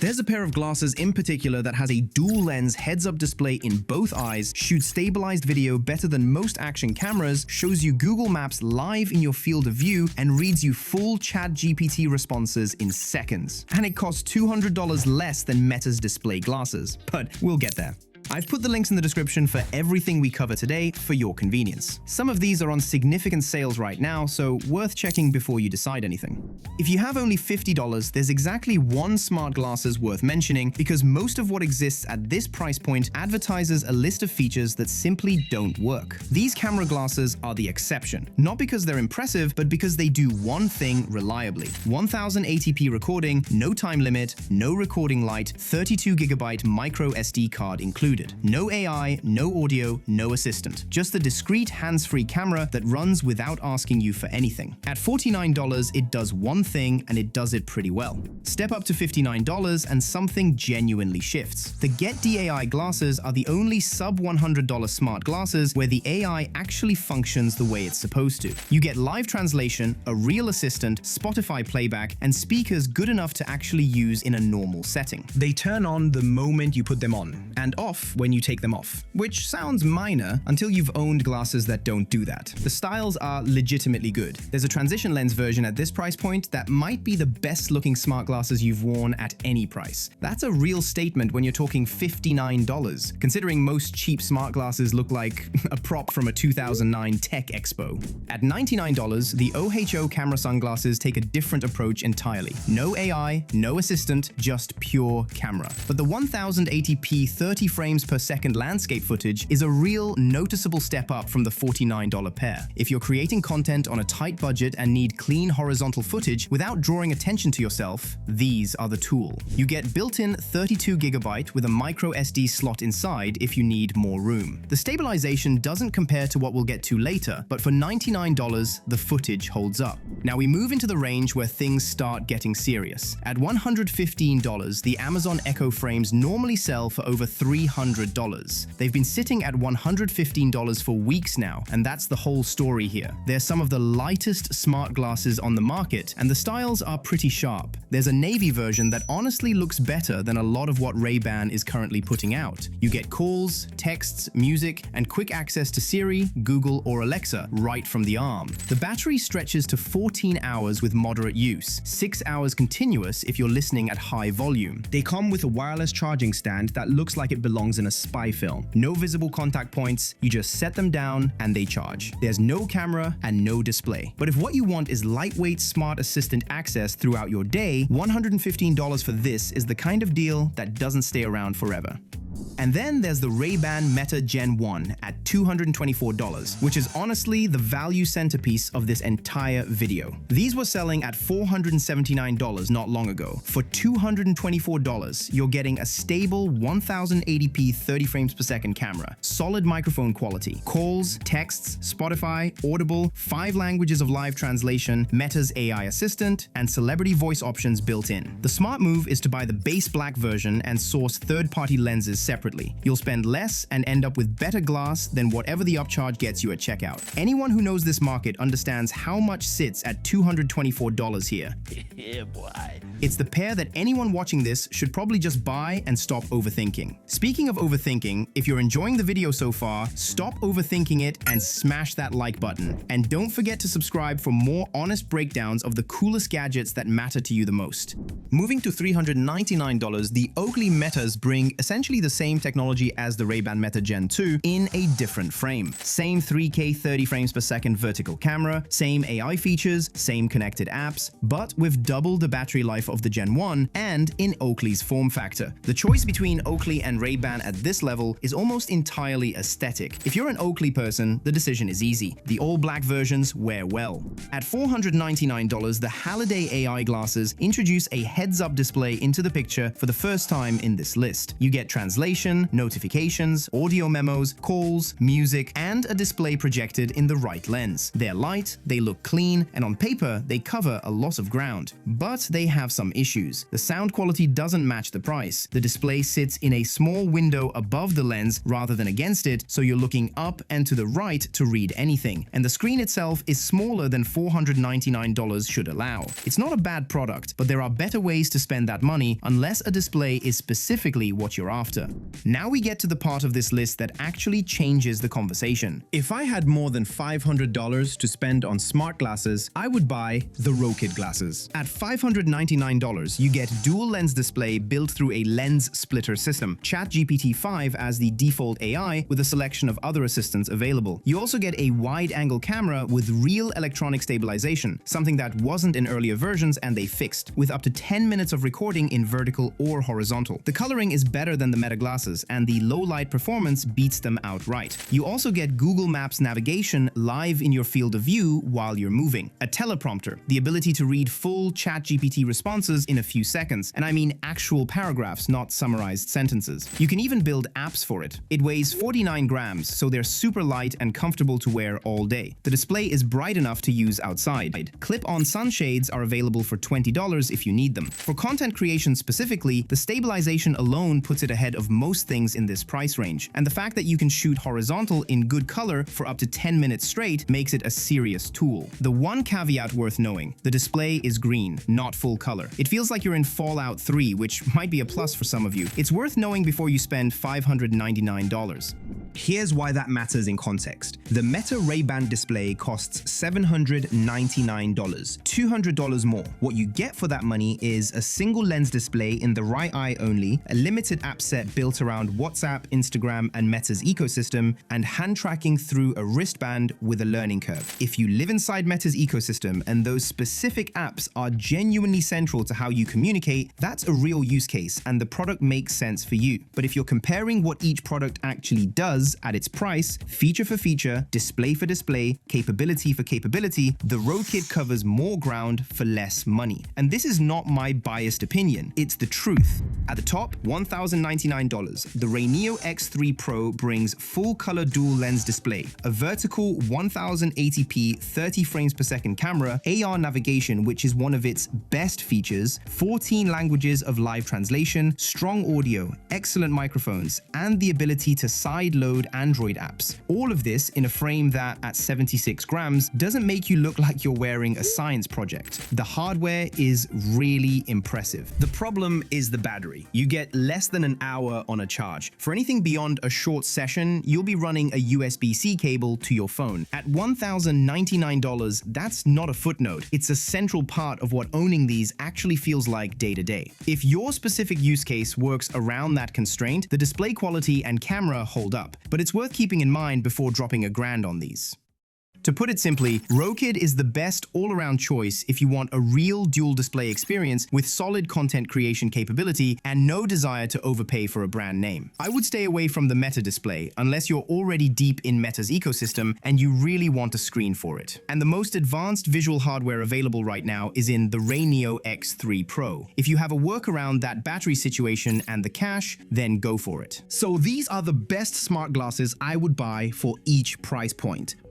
There's a pair of glasses in particular that has a dual-lens heads-up display in both eyes, shoots stabilized video better than most action cameras, shows you Google Maps live in your field of view, and reads you full ChatGPT responses in seconds. And it costs $200 less than Meta's display glasses. But we'll get there. I've put the links in the description for everything we cover today for your convenience. Some of these are on significant sales right now, so worth checking before you decide anything. If you have only $50, there's exactly one smart glasses worth mentioning because most of what exists at this price point advertises a list of features that simply don't work. These camera glasses are the exception, not because they're impressive, but because they do one thing reliably. 1080p recording, no time limit, no recording light, 32GB micro SD card included. No AI, no audio, no assistant. Just a discreet hands-free camera that runs without asking you for anything. At $49, it does one thing and it does it pretty well. Step up to $59 and something genuinely shifts. The Get DAI glasses are the only sub $100 smart glasses where the AI actually functions the way it's supposed to. You get live translation, a real assistant, Spotify playback, and speakers good enough to actually use in a normal setting. They turn on the moment you put them on, and off when you take them off, which sounds minor until you've owned glasses that don't do that. The styles are legitimately good. There's a transition lens version at this price point that might be the best looking smart glasses you've worn at any price. That's a real statement when you're talking $59, considering most cheap smart glasses look like a prop from a 2009 Tech Expo. At $99, the OHO camera sunglasses take a different approach entirely. No AI, no assistant, just pure camera. But the 1080p 30 frames per second landscape footage is a real noticeable step up from the $49 pair. If you're creating content on a tight budget and need clean horizontal footage without drawing attention to yourself, these are the tool. You get built-in 32GB with a micro SD slot inside if you need more room. The stabilization doesn't compare to what we'll get to later, but for $99, the footage holds up. Now we move into the range where things start getting serious. At $115, the Amazon Echo frames normally sell for over $300. They've been sitting at $115 for weeks now, and that's the whole story here. They're some of the lightest smart glasses on the market, and the styles are pretty sharp. There's a navy version that honestly looks better than a lot of what Ray-Ban is currently putting out. You get calls, texts, music, and quick access to Siri, Google, or Alexa right from the arm. The battery stretches to 14 hours with moderate use, 6 hours continuous if you're listening at high volume. They come with a wireless charging stand that looks like it belongs in a spy film. No visible contact points, you just set them down and they charge. There's no camera and no display. But if what you want is lightweight smart assistant access throughout your day, $115 for this is the kind of deal that doesn't stay around forever. And then there's the Ray-Ban Meta Gen 1 at $224, which is honestly the value centerpiece of this entire video. These were selling at $479 not long ago. For $224, you're getting a stable 1080p 30 frames per second camera, solid microphone quality, calls, texts, Spotify, Audible, 5 languages of live translation, Meta's AI assistant, and celebrity voice options built in. The smart move is to buy the base black version and source third-party lenses separately. You'll spend less and end up with better glass than whatever the upcharge gets you at checkout. Anyone who knows this market understands how much sits at $224 here. Yeah, boy. It's the pair that anyone watching this should probably just buy and stop overthinking. Speaking of overthinking, if you're enjoying the video so far, stop overthinking it and smash that like button. And don't forget to subscribe for more honest breakdowns of the coolest gadgets that matter to you the most. Moving to $399, the Oakley Metas bring essentially the same technology as the Ray-Ban Meta Gen 2 in a different frame. Same 3K 30 frames per second vertical camera, same AI features, same connected apps, but with double the battery life of the Gen 1 and in Oakley's form factor. The choice between Oakley and Ray-Ban at this level is almost entirely aesthetic. If you're an Oakley person, the decision is easy. The all-black versions wear well. At $499, the Halliday AI glasses introduce a heads-up display into the picture for the first time in this list. You get translation, navigation, notifications, audio memos, calls, music, and a display projected in the right lens. They're light, they look clean, and on paper, they cover a lot of ground. But they have some issues. The sound quality doesn't match the price. The display sits in a small window above the lens rather than against it, so you're looking up and to the right to read anything. And the screen itself is smaller than $499 should allow. It's not a bad product, but there are better ways to spend that money unless a display is specifically what you're after. Now we get to the part of this list that actually changes the conversation. If I had more than $500 to spend on smart glasses, I would buy the Rokid glasses. At $599, you get dual lens display built through a lens splitter system, ChatGPT 5 as the default AI with a selection of other assistants available. You also get a wide-angle camera with real electronic stabilization, something that wasn't in earlier versions and they fixed, with up to 10 minutes of recording in vertical or horizontal. The coloring is better than the Meta glasses, and the low-light performance beats them outright. You also get Google Maps navigation live in your field of view while you're moving, a teleprompter, the ability to read full ChatGPT responses in a few seconds, and I mean actual paragraphs, not summarized sentences. You can even build apps for it. It weighs 49 grams, so they're super light and comfortable to wear all day. The display is bright enough to use outside. Clip-on sunshades are available for $20 if you need them. For content creation specifically, the stabilization alone puts it ahead of most things in this price range, and the fact that you can shoot horizontal in good color for up to 10 minutes straight makes it a serious tool. The one caveat worth knowing: the display is green, not full color. It feels like you're in Fallout 3, which might be a plus for some of you. It's worth knowing before you spend $599. Here's why that matters in context. The Meta Ray-Ban display costs $799, $200 more. What you get for that money is a single lens display in the right eye only, a limited app set built around WhatsApp, Instagram, and Meta's ecosystem, and hand tracking through a wristband with a learning curve. If you live inside Meta's ecosystem and those specific apps are genuinely central to how you communicate, that's a real use case and the product makes sense for you. But if you're comparing what each product actually does at its price, feature for feature, display for display, capability for capability, the Rokid covers more ground for less money. And this is not my biased opinion, it's the truth. At the top, $1,099, the Rayneo X3 Pro brings full-color dual-lens display, a vertical 1080p 30 frames per second camera, AR navigation, which is one of its best features, 14 languages of live translation, strong audio, excellent microphones, and the ability to side-load Android apps. All of this in a frame that, at 76 grams, doesn't make you look like you're wearing a science project. The hardware is really impressive. The problem is the battery. You get less than an hour on a charge. For anything beyond a short session, you'll be running a USB-C cable to your phone. At $1,099, that's not a footnote. It's a central part of what owning these actually feels like day to day. If your specific use case works around that constraint, the display quality and camera hold up. But it's worth keeping in mind before dropping $1,000 on these. To put it simply, Rokid is the best all-around choice if you want a real dual display experience with solid content creation capability and no desire to overpay for a brand name. I would stay away from the Meta display unless you're already deep in Meta's ecosystem and you really want a screen for it. And the most advanced visual hardware available right now is in the Rayneo X3 Pro. If you have a workaround that battery situation and the cash, then go for it. So these are the best smart glasses I would buy for each price point.